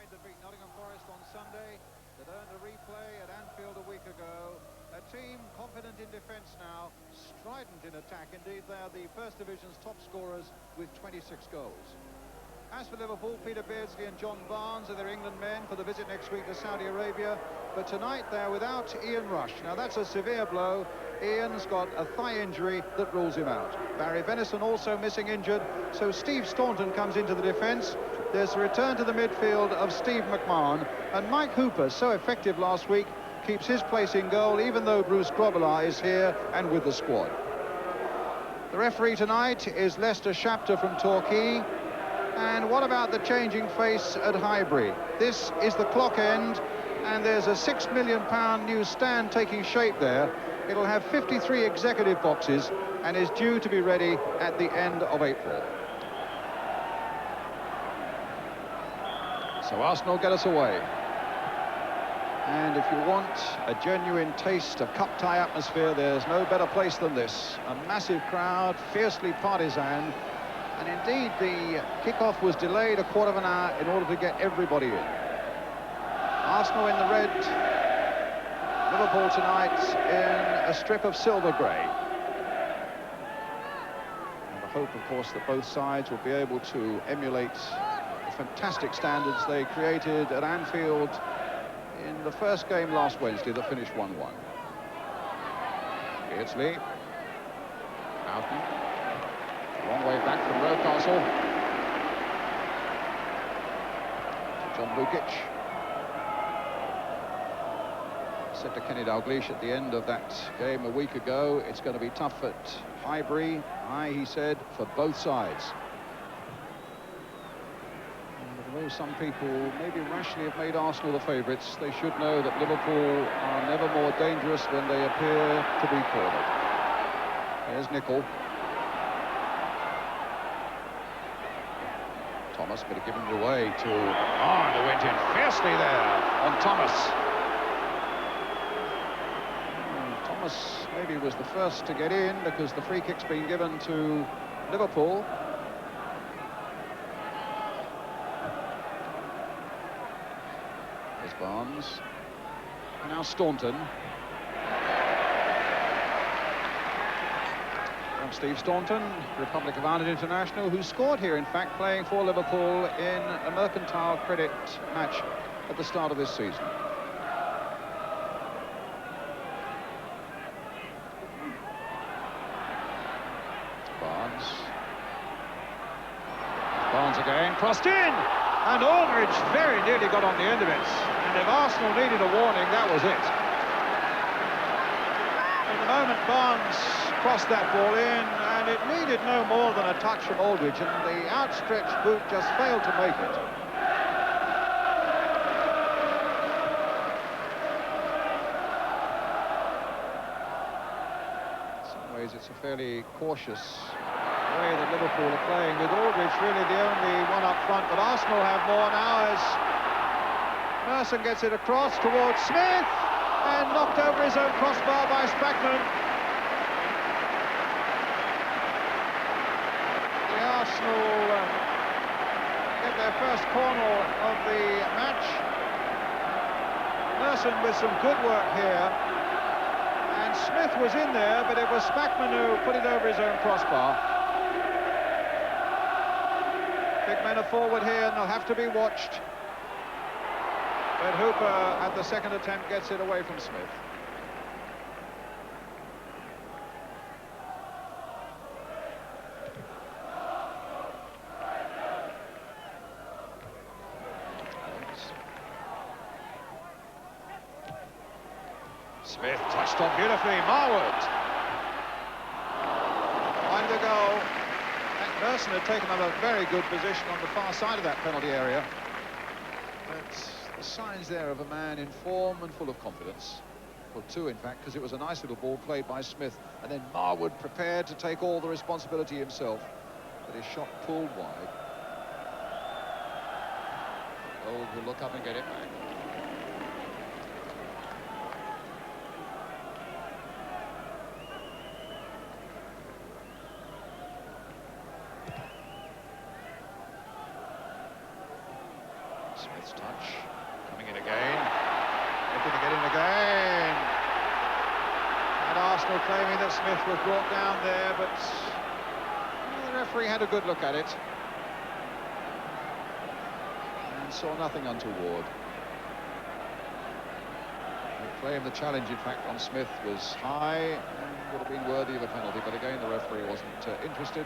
side that beat Nottingham Forest on Sunday, that earned a replay at Anfield a week ago. A team confident in defence now, strident in attack. Indeed, they are the First Division's top scorers with 26 goals. As for Liverpool, Peter Beardsley and John Barnes are their England men for the visit next week to Saudi Arabia. But tonight they're without Ian Rush. Now that's a severe blow. Ian's got a thigh injury that rules him out. Barry Venison also missing injured. So Steve Staunton comes into the defence. There's a return to the midfield of Steve McMahon. And Mike Hooper, so effective last week, keeps his place in goal, even though Bruce Grobbelaar is here and with the squad. The referee tonight is Lester Shapter from Torquay. And what about the changing face at Highbury? This is the clock end, and there's a £6 million new stand taking shape there. It'll have 53 executive boxes and is due to be ready at the end of April. So Arsenal get us away. And if you want a genuine taste of cup tie atmosphere, there's no better place than this. A massive crowd, fiercely partisan. And indeed, the kickoff was delayed a quarter of an hour in order to get everybody in. Arsenal in the red, Liverpool tonight in a strip of silver grey. And the hope, of course, that both sides will be able to emulate the fantastic standards they created at Anfield in the first game last Wednesday that finished 1-1. Beardsley, Mountain. Long way back from Rocastle. John Lukic. Said to Kenny Dalglish at the end of that game a week ago, it's going to be tough at Highbury. Aye, he said, for both sides. And although some people maybe rashly have made Arsenal the favourites, they should know that Liverpool are never more dangerous when they appear to be cornered. There's Nicol. Thomas could have given it away to... Oh, and they went in fiercely there on Thomas. Thomas maybe was the first to get in because the free kick's been given to Liverpool. There's Barnes. And now Staunton. Steve Staunton, Republic of Ireland international, who scored here, in fact, playing for Liverpool in a Mercantile Credit match at the start of this season. Barnes. Barnes again, crossed in! And Aldridge very nearly got on the end of it. And if Arsenal needed a warning, that was it. In the moment Barnes crossed that ball in, and it needed no more than a touch from Aldridge, and the outstretched boot just failed to make it. In some ways, it's a fairly cautious way that Liverpool are playing, with Aldridge really the only one up front, but Arsenal have more now as Merson gets it across towards Smith, and knocked over his own crossbar by Spackman. Arsenal get their first corner of the match. Merson with some good work here, and Smith was in there, but it was Spackman who put it over his own crossbar. Big men are forward here and they'll have to be watched, but Hooper at the second attempt gets it away from Smith. Smith touched on beautifully, Marwood. Behind the goal. And Merson had taken up a very good position on the far side of that penalty area. But the signs there of a man in form and full of confidence. Well, two, in fact, because it was a nice little ball played by Smith. And then Marwood prepared to take all the responsibility himself. But his shot pulled wide. Gold will look up and get it back. Smith's touch, coming in again, looking to get in again. And Arsenal claiming that Smith was brought down there, but the referee had a good look at it and saw nothing untoward. They claim the challenge, in fact, on Smith was high and would have been worthy of a penalty, but again the referee wasn't interested.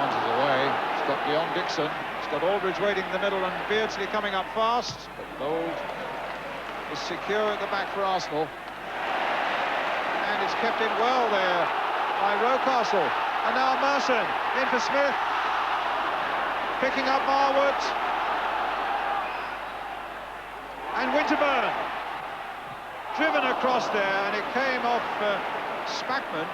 Barnes is away. It's got beyond Dixon. It's got Aldridge waiting in the middle and Beardsley coming up fast. But Bold is secure at the back for Arsenal. And it's kept in well there by Rocastle. And now Merson in for Smith. Picking up Marwood. And Winterburn. Driven across there, and it came off Spackman.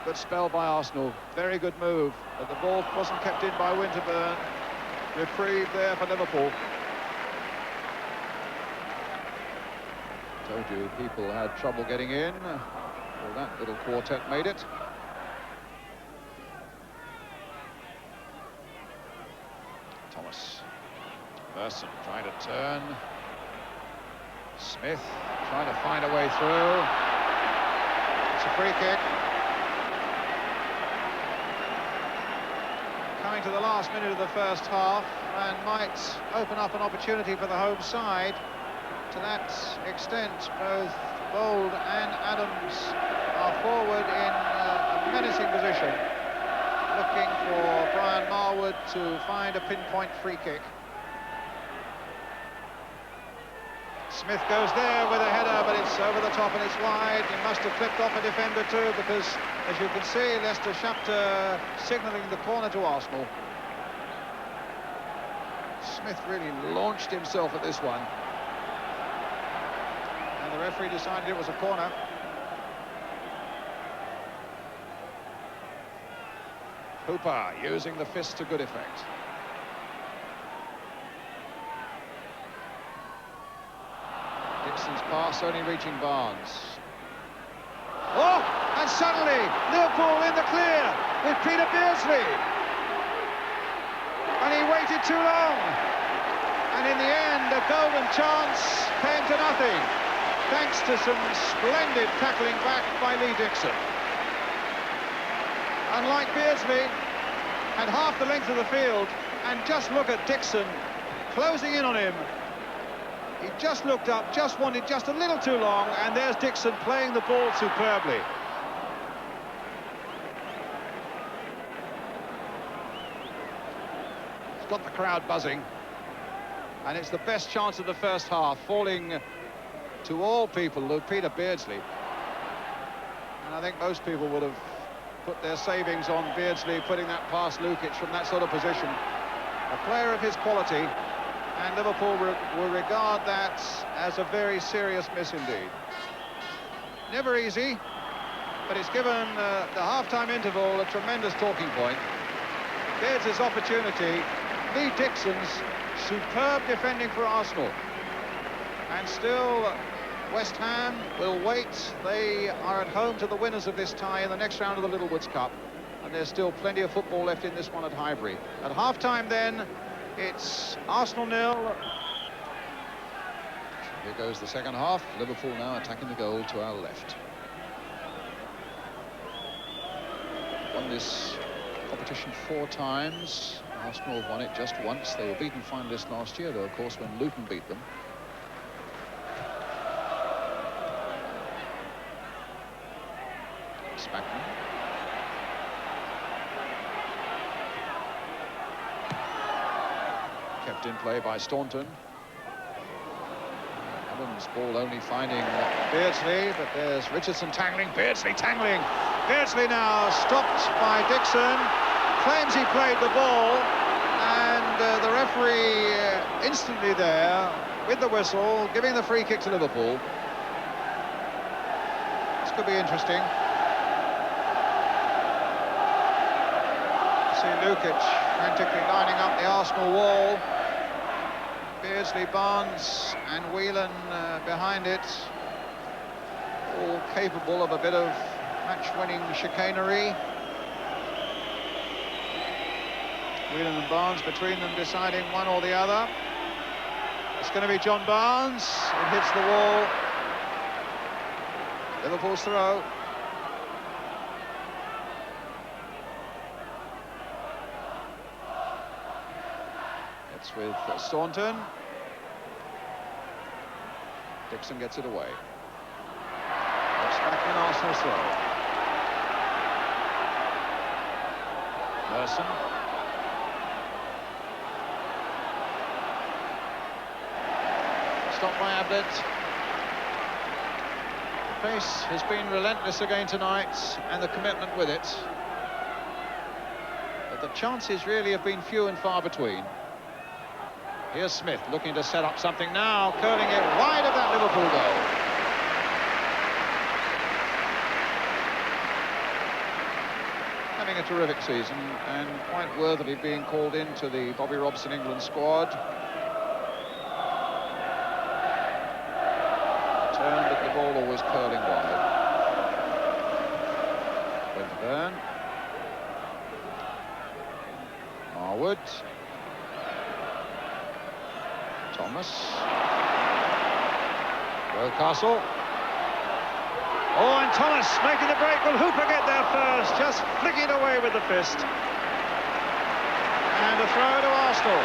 Good spell by Arsenal, very good move, but the ball wasn't kept in by Winterburn. Reprieve there for Liverpool. Told you people had trouble getting in. Well, that little quartet made it. Thomas. Merson trying to turn. Smith trying to find a way through. It's a free kick. Coming to the last minute of the first half and might open up an opportunity for the home side. To that extent, both Bold and Adams are forward in a menacing position, looking for Brian Marwood to find a pinpoint free kick. Smith goes there with a header, but it's over the top and it's wide. He must have flipped off a defender too, because, as you can see, Leicester Shapter signalling the corner to Arsenal. Smith really launched himself at this one. And the referee decided it was a corner. Hooper using the fist to good effect. Dixon's pass only reaching Barnes. Oh, and suddenly Liverpool in the clear with Peter Beardsley. And he waited too long. And in the end, a golden chance came to nothing, thanks to some splendid tackling back by Lee Dixon. Unlike Beardsley, had half the length of the field, and just look at Dixon closing in on him. He just looked up, just wanted just a little too long, and there's Dixon playing the ball superbly. It's got the crowd buzzing, and it's the best chance of the first half, falling to all people to Peter Beardsley. And I think most people would have put their savings on Beardsley putting that past Lukic from that sort of position. A player of his quality, and Liverpool will regard that as a very serious miss indeed. Never easy, but it's given the half-time interval a tremendous talking point. There's his opportunity. Lee Dixon's superb defending for Arsenal. And still, West Ham will wait. They are at home to the winners of this tie in the next round of the Littlewoods Cup. And there's still plenty of football left in this one at Highbury. At half-time then, it's Arsenal 0. Here goes the second half. Liverpool now attacking the goal to our left. Won this competition 4 times. Arsenal have won it just once. They were beaten finalists last year, though, of course, when Luton beat them. Spackman. Kept in play by Staunton. Adams' ball only finding Beardsley, but there's Richardson tangling, Beardsley tangling. Beardsley now stopped by Dixon, claims he played the ball, and the referee instantly there with the whistle, giving the free kick to Liverpool. This could be interesting. See Lukic frantically lining up the Arsenal wall. Beardsley, Barnes and Whelan behind it. all capable of a bit of match-winning chicanery. Whelan and Barnes between them deciding one or the other. It's going to be John Barnes. It hits the wall. Liverpool's throw. It's with Staunton. Dixon gets it away. It's back in Arsenal's throw. Merson. Stopped by Ablett. The pace has been relentless again tonight, and the commitment with it. But the chances really have been few and far between. Here's Smith looking to set up something now, curling it wide of that Liverpool goal. Having a terrific season and quite worthily being called into the Bobby Robson England squad. Turn, but the ball always curling wide. Winterburn. Marwood. Thomas. Rocastle. Oh, and Thomas making the break. Will Hooper get there first? Just flicking away with the fist. And a throw to Arsenal.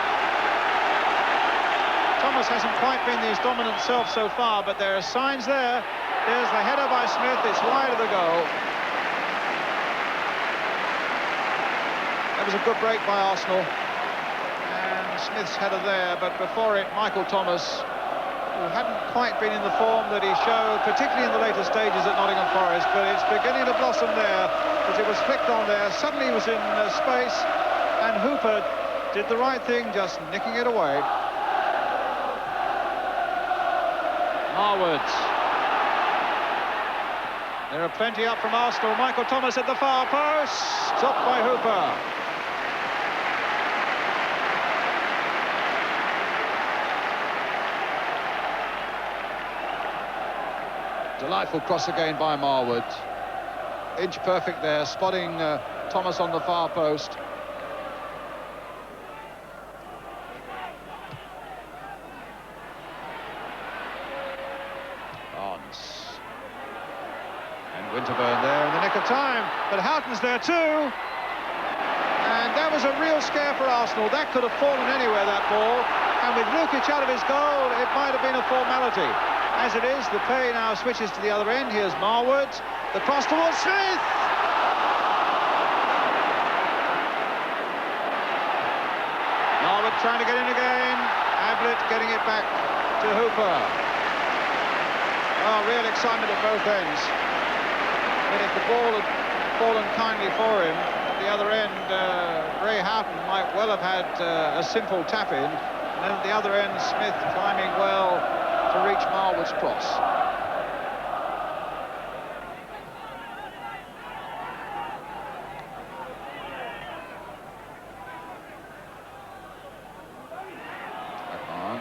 Thomas hasn't quite been his dominant self so far, but there are signs there. There's the header by Smith. It's wide of the goal. That was a good break by Arsenal. Smith's header there, but before it, Michael Thomas, who hadn't quite been in the form that he showed, particularly in the later stages at Nottingham Forest, but it's beginning to blossom there, as it was flicked on there. Suddenly he was in space, and Hooper did the right thing, just nicking it away. Marwood. There are plenty up from Arsenal. Michael Thomas at the far post, stopped by Hooper. Delightful cross again by Marwood. Inch perfect there, spotting Thomas on the far post. Barnes. And Winterburn there in the nick of time, but Houghton's there too. And that was a real scare for Arsenal. That could have fallen anywhere, that ball. And with Lukic out of his goal, it might have been a formality. As it is, the play now switches to the other end. Here's Marwood. The cross towards Smith. Marwood trying to get in again. Ablett getting it back to Hooper. Oh, real excitement at both ends. But if the ball had fallen kindly for him, at the other end, Ray Houghton might well have had a simple tap-in. And then at the other end, Smith climbing well to reach Marwood's cross. Back on.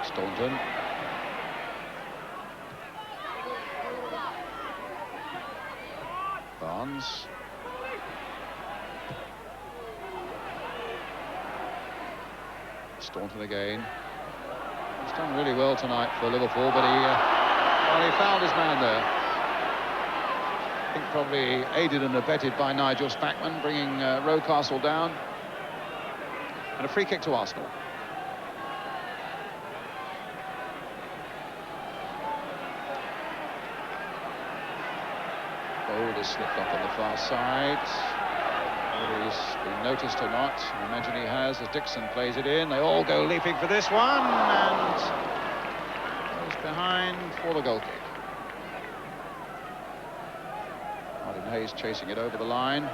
Staunton. Barnes. Staunton again. He's done really well tonight for Liverpool, but he found his man there. I think probably aided and abetted by Nigel Spackman, bringing Rocastle down. And a free kick to Arsenal. Bold has slipped up on the far side. Whether he's been noticed or not, I imagine he has, as Dixon plays it in. They all go leaping for this one, and goes behind for the goal kick. Martin Hayes chasing it over the line.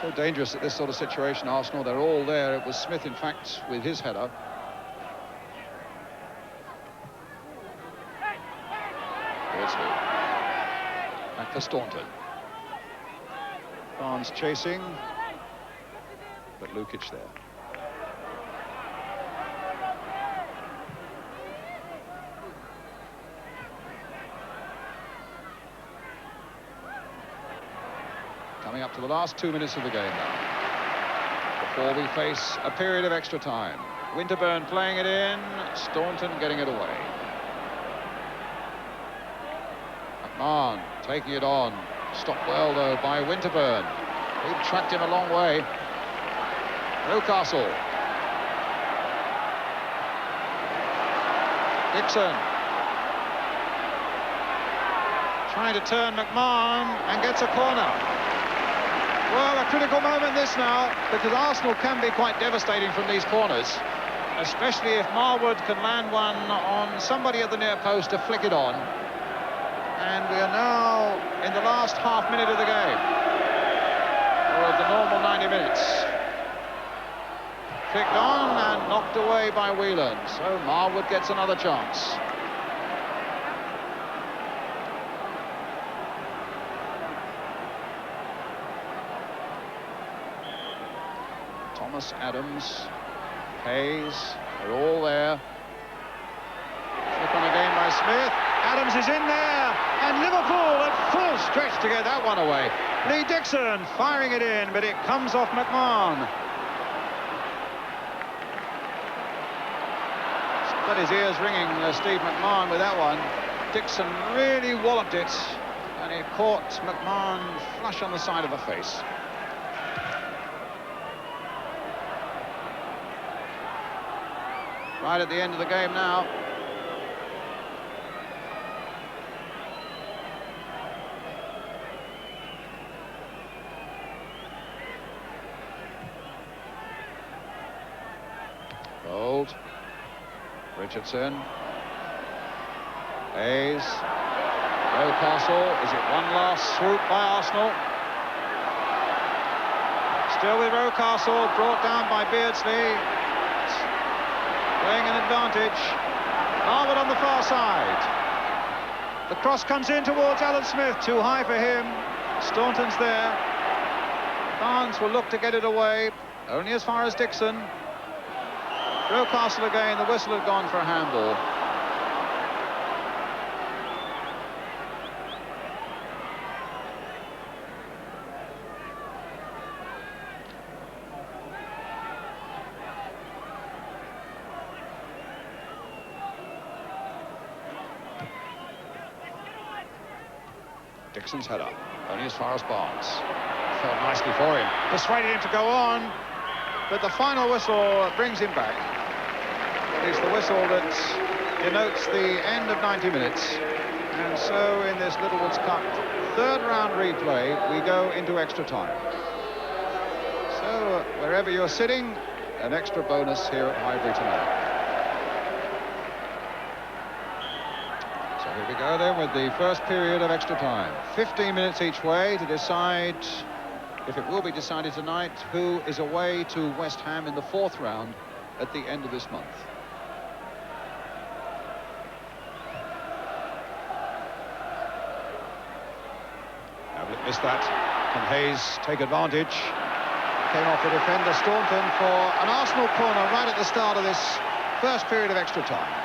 So dangerous at this sort of situation, Arsenal. They're all there. It was Smith, in fact, with his header. Back for Staunton. Barnes chasing. but Lukic there. Coming up to the last 2 minutes of the game now, before we face a period of extra time. Winterburn playing it in, Staunton getting it away. McMahon taking it on, stopped well though by Winterburn. He tracked him a long way. Rocastle. Dixon. Trying to turn McMahon and gets a corner. Well, a critical moment this now, because Arsenal can be quite devastating from these corners, especially if Marwood can land one on somebody at the near post to flick it on. And we are now in the last half minute of the game, or of the normal 90 minutes. Flicked on and knocked away by Whelan, so Marwood gets another chance. Thomas, Adams, Hayes, they're all there. Flick on again by Smith. Adams is in there, and Liverpool at full stretch to get that one away. Lee Dixon firing it in, but it comes off McMahon. Got his ears ringing, Steve McMahon, with that one. Dixon really walloped it, and it caught McMahon flush on the side of the face. Right at the end of the game now. Gold. Richardson. Hayes. Rocastle. Is it one last swoop by Arsenal? Still with Rocastle, brought down by Beardsley. Playing an advantage. Marwood on the far side. The cross comes in towards Alan Smith. Too high for him. Staunton's there. Barnes will look to get it away. Only as far as Dixon. Rocastle again. The whistle had gone for a handball. Dixon's header, only as far as Barnes. Fell nicely for him, persuaded him to go on, but the final whistle brings him back. It's the whistle that denotes the end of 90 minutes. And so in this Littlewoods Cup third round replay, we go into extra time. So wherever you're sitting, an extra bonus here at Highbury tonight. Here we go then with the first period of extra time. 15 minutes each way to decide, if it will be decided tonight, who is away to West Ham in the fourth round at the end of this month. Now missed that. Can Hayes take advantage? Came off the defender Staunton for an Arsenal corner right at the start of this first period of extra time.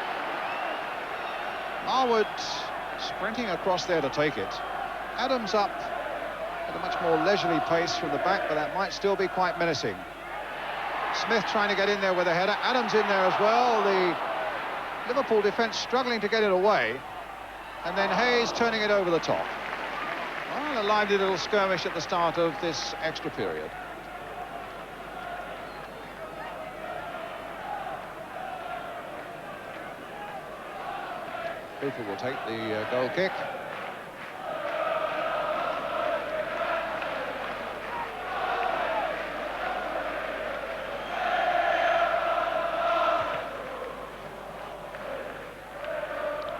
Marwood sprinting across there to take it. Adams up at a much more leisurely pace from the back, but that might still be quite menacing. Smith trying to get in there with a header. Adams in there as well. The Liverpool defence struggling to get it away. And then Hayes turning it over the top. Well, a lively little skirmish at the start of this extra period. Cooper will take the goal kick.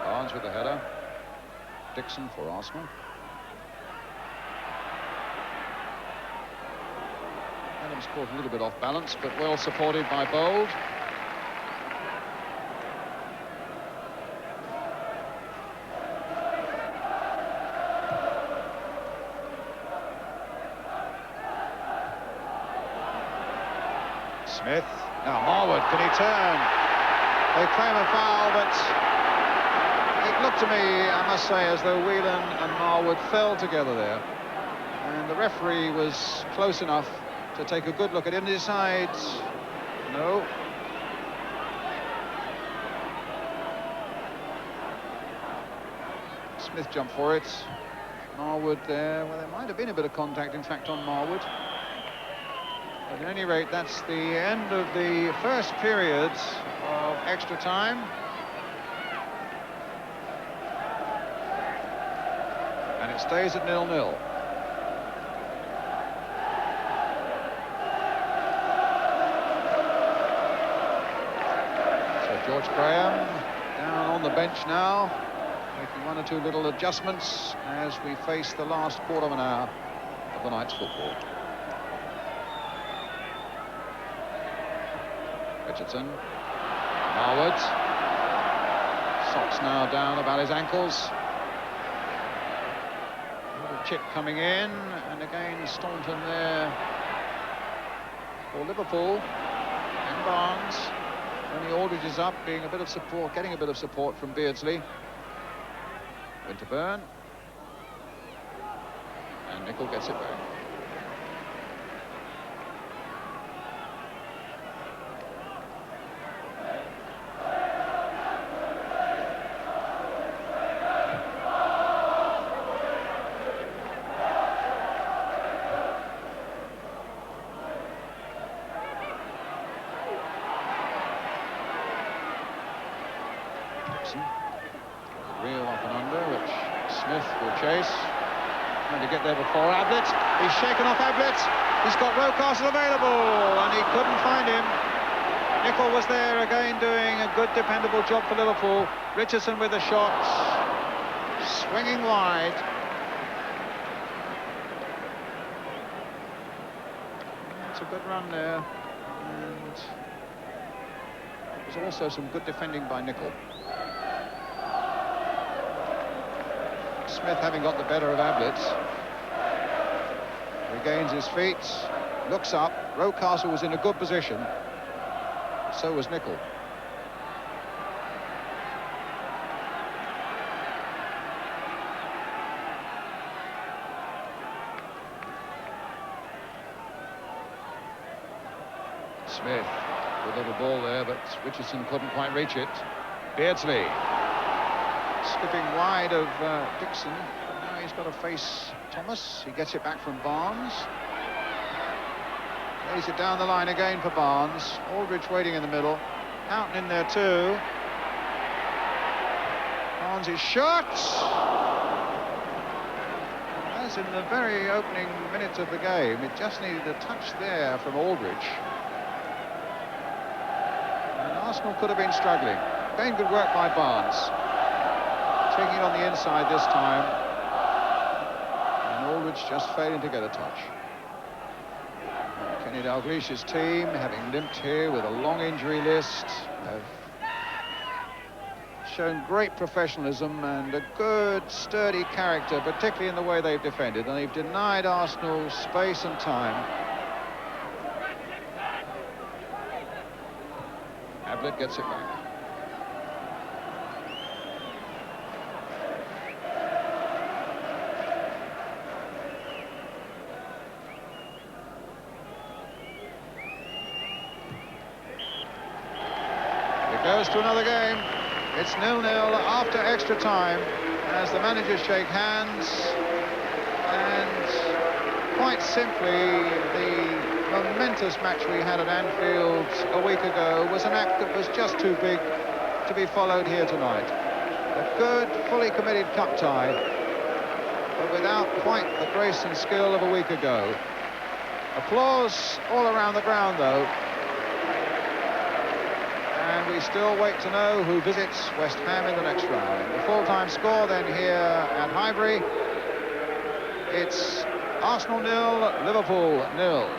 Barnes with the header. Dixon for Arsenal. Adams caught a little bit off balance, but well supported by Bold. Smith. Now Marwood, can he turn? They claim a foul, but it looked to me, I must say, as though Whelan and Marwood fell together there. And the referee was close enough to take a good look at it and decide, no. Smith jumped for it. Marwood there, well, there might have been a bit of contact, in fact, on Marwood. But at any rate, that's the end of the first period of extra time. And it stays at 0-0. So George Graham down on the bench now, making one or two little adjustments as we face the last quarter of an hour of the night's football. Richardson, Marwood, socks now down about his ankles. A little chip coming in, and again Staunton there for Liverpool, and Barnes. Only Aldridge is up, being a bit of support, getting a bit of support from Beardsley. Winterburn, and Nicol gets it back. Real up and under, which Smith will chase. Trying to get there before Ablett. He's shaken off Ablett. He's got Rocastle available, and he couldn't find him. Nicol was there again, doing a good, dependable job for Liverpool. Richardson with a shot, swinging wide. It's a good run there, and it was also some good defending by Nicol. Smith, having got the better of Ablett, regains his feet, looks up. Rocastle was in a good position, so was Nicol. Smith, good little ball there, but Richardson couldn't quite reach it. Beardsley, skipping wide of Dixon, but now he's got to face Thomas. He gets it back from Barnes. Lays it down the line again for Barnes. Aldridge waiting in the middle. Houghton in there too. Barnes' shot! As in the very opening minutes of the game, it just needed a touch there from Aldridge. And Arsenal could have been struggling. Again, good work by Barnes. Taking it on the inside this time, and Aldridge just failing to get a touch. Kenny Dalglish's team, having limped here with a long injury list, have shown great professionalism and a good, sturdy character, particularly in the way they've defended, and they've denied Arsenal space and time. Ablett gets it back. Goes to another game. It's 0-0 after extra time as the managers shake hands, and quite simply the momentous match we had at Anfield a week ago was an act that was just too big to be followed here tonight. A good, fully committed cup tie, but without quite the grace and skill of a week ago. Applause all around the ground though. And we still wait to know who visits West Ham in the next round. The full-time score then here at Highbury. It's Arsenal 0, Liverpool 0.